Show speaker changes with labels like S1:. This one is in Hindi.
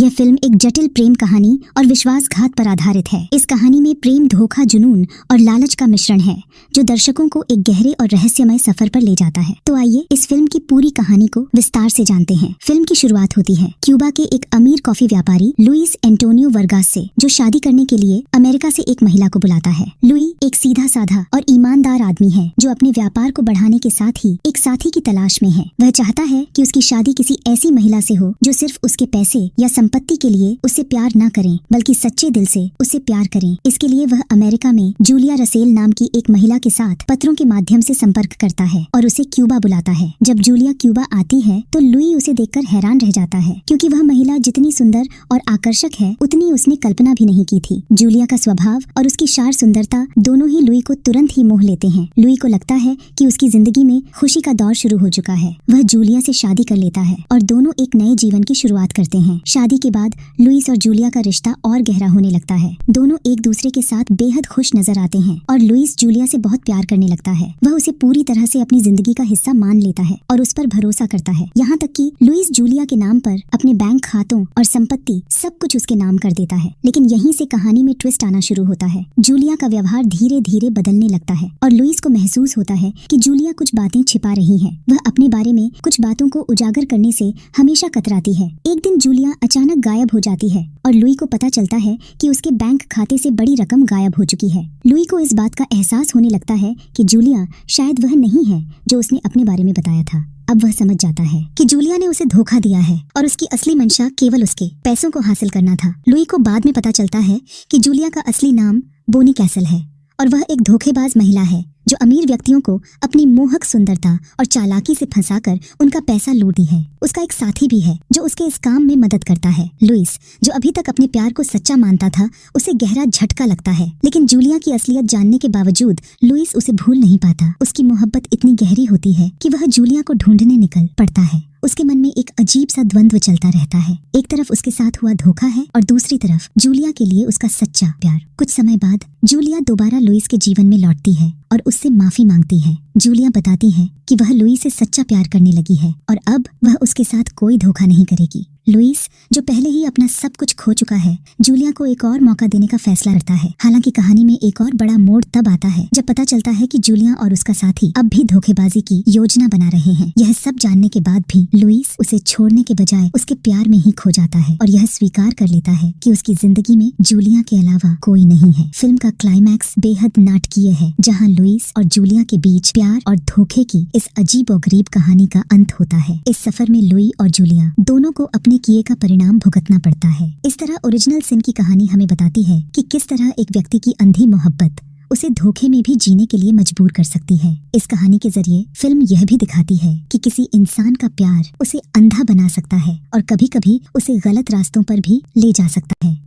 S1: यह फिल्म एक जटिल प्रेम कहानी और विश्वासघात पर आधारित है। इस कहानी में प्रेम, धोखा, जुनून और लालच का मिश्रण है जो दर्शकों को एक गहरे और रहस्यमय सफर पर ले जाता है। तो आइए इस फिल्म की पूरी कहानी को विस्तार से जानते हैं। फिल्म की शुरुआत होती है क्यूबा के एक अमीर कॉफी व्यापारी लुइस एंटोनियो वर्गास से, जो शादी करने के लिए अमेरिका से एक महिला को बुलाता है। लुई एक सीधा साधा और ईमानदार आदमी है जो अपने व्यापार को बढ़ाने के साथ ही एक साथी की तलाश में है। वह चाहता है कि उसकी शादी किसी ऐसी महिला से हो जो सिर्फ उसके पैसे या संपत्ति के लिए उससे प्यार न करें, बल्कि सच्चे दिल से उससे प्यार करें। इसके लिए वह अमेरिका में जूलिया रसेल नाम की एक महिला के साथ पत्रों के माध्यम से संपर्क करता है और उसे क्यूबा बुलाता है। जब जूलिया क्यूबा आती है तो लुई उसे देखकर हैरान रह जाता है, क्योंकि वह महिला जितनी सुंदर और आकर्षक है उतनी उसने कल्पना भी नहीं की थी। जूलिया का स्वभाव और उसकी शार सुंदरता दोनों ही लुई को तुरंत ही मोह लेते हैं। लुई को लगता है कि उसकी जिंदगी में खुशी का दौर शुरू हो चुका है। वह जूलिया से शादी कर लेता है और दोनों एक नए जीवन की शुरुआत करते हैं। शादी के बाद लुइस और जूलिया का रिश्ता और गहरा होने लगता है। दोनों एक दूसरे के साथ बेहद खुश नजर आते हैं और लुइस जूलिया से बहुत प्यार करने लगता है। वह उसे पूरी तरह से अपनी जिंदगी का हिस्सा मान लेता है और उस पर भरोसा करता है, यहाँ तक कि लुइस जूलिया के नाम पर अपने बैंक खातों और संपत्ति सब कुछ उसके नाम कर देता है। लेकिन यहीं से कहानी में ट्विस्ट आना शुरू होता है। जूलिया का व्यवहार धीरे धीरे बदलने लगता है और लुइस को महसूस होता है कि जूलिया कुछ बातें छिपा रही है। वह अपने बारे में कुछ बातों को उजागर करने से हमेशा कतराती है। एक दिन जूलिया अचानक गायब हो जाती है और लुई को पता चलता है कि उसके बैंक खाते से बड़ी रकम गायब हो चुकी है। लुई को इस बात का एहसास होने लगता है कि जूलिया शायद वह नहीं है जो उसने अपने बारे में बताया था। अब वह समझ जाता है कि जूलिया ने उसे धोखा दिया है और उसकी असली मंशा केवल उसके पैसों को हासिल करना था। लुई को बाद में पता चलता है कि जूलिया का असली नाम बोनी कैसल है और वह एक धोखेबाज महिला है जो अमीर व्यक्तियों को अपनी मोहक सुंदरता और चालाकी से फंसाकर उनका पैसा लूटती है। उसका एक साथी भी है जो उसके इस काम में मदद करता है। लुइस, जो अभी तक अपने प्यार को सच्चा मानता था, उसे गहरा झटका लगता है। लेकिन जूलिया की असलियत जानने के बावजूद लुइस उसे भूल नहीं पाता। उसकी मोहब्बत इतनी गहरी होती है कि वह जूलिया को ढूंढने निकल पड़ता है। उसके मन में एक अजीब सा द्वंद्व चलता रहता है। एक तरफ उसके साथ हुआ धोखा है और दूसरी तरफ जूलिया के लिए उसका सच्चा प्यार। कुछ समय बाद जूलिया दोबारा लुइस के जीवन में लौटती है और उससे माफी मांगती है। जूलिया बताती है कि वह लुइस से सच्चा प्यार करने लगी है और अब वह उसके साथ कोई धोखा नहीं करेगी। लुइस, जो पहले ही अपना सब कुछ खो चुका है, जूलिया को एक और मौका देने का फैसला करता है। हालांकि कहानी में एक और बड़ा मोड़ तब आता है जब पता चलता है कि जूलिया और उसका साथी अब भी धोखेबाजी की योजना बना रहे हैं। यह सब जानने के बाद भी लुइस उसे छोड़ने के बजाय उसके प्यार में ही खो जाता है और यह स्वीकार कर लेता है कि उसकी जिंदगी में जूलिया के अलावा कोई नहीं है। फिल्म का क्लाइमैक्स बेहद नाटकीय है, जहाँ लुइस और जूलिया के बीच प्यार और धोखे की इस अजीबोगरीब कहानी का अंत होता है। इस सफर में लुई और जूलिया दोनों को अपने किए का परिणाम भुगतना पड़ता है। इस तरह ओरिजिनल सिन की कहानी हमें बताती है कि किस तरह एक व्यक्ति की अंधी मोहब्बत उसे धोखे में भी जीने के लिए मजबूर कर सकती है। इस कहानी के जरिए फिल्म यह भी दिखाती है कि किसी इंसान का प्यार उसे अंधा बना सकता है और कभी-कभी उसे गलत रास्तों पर भी ले जा सकता है।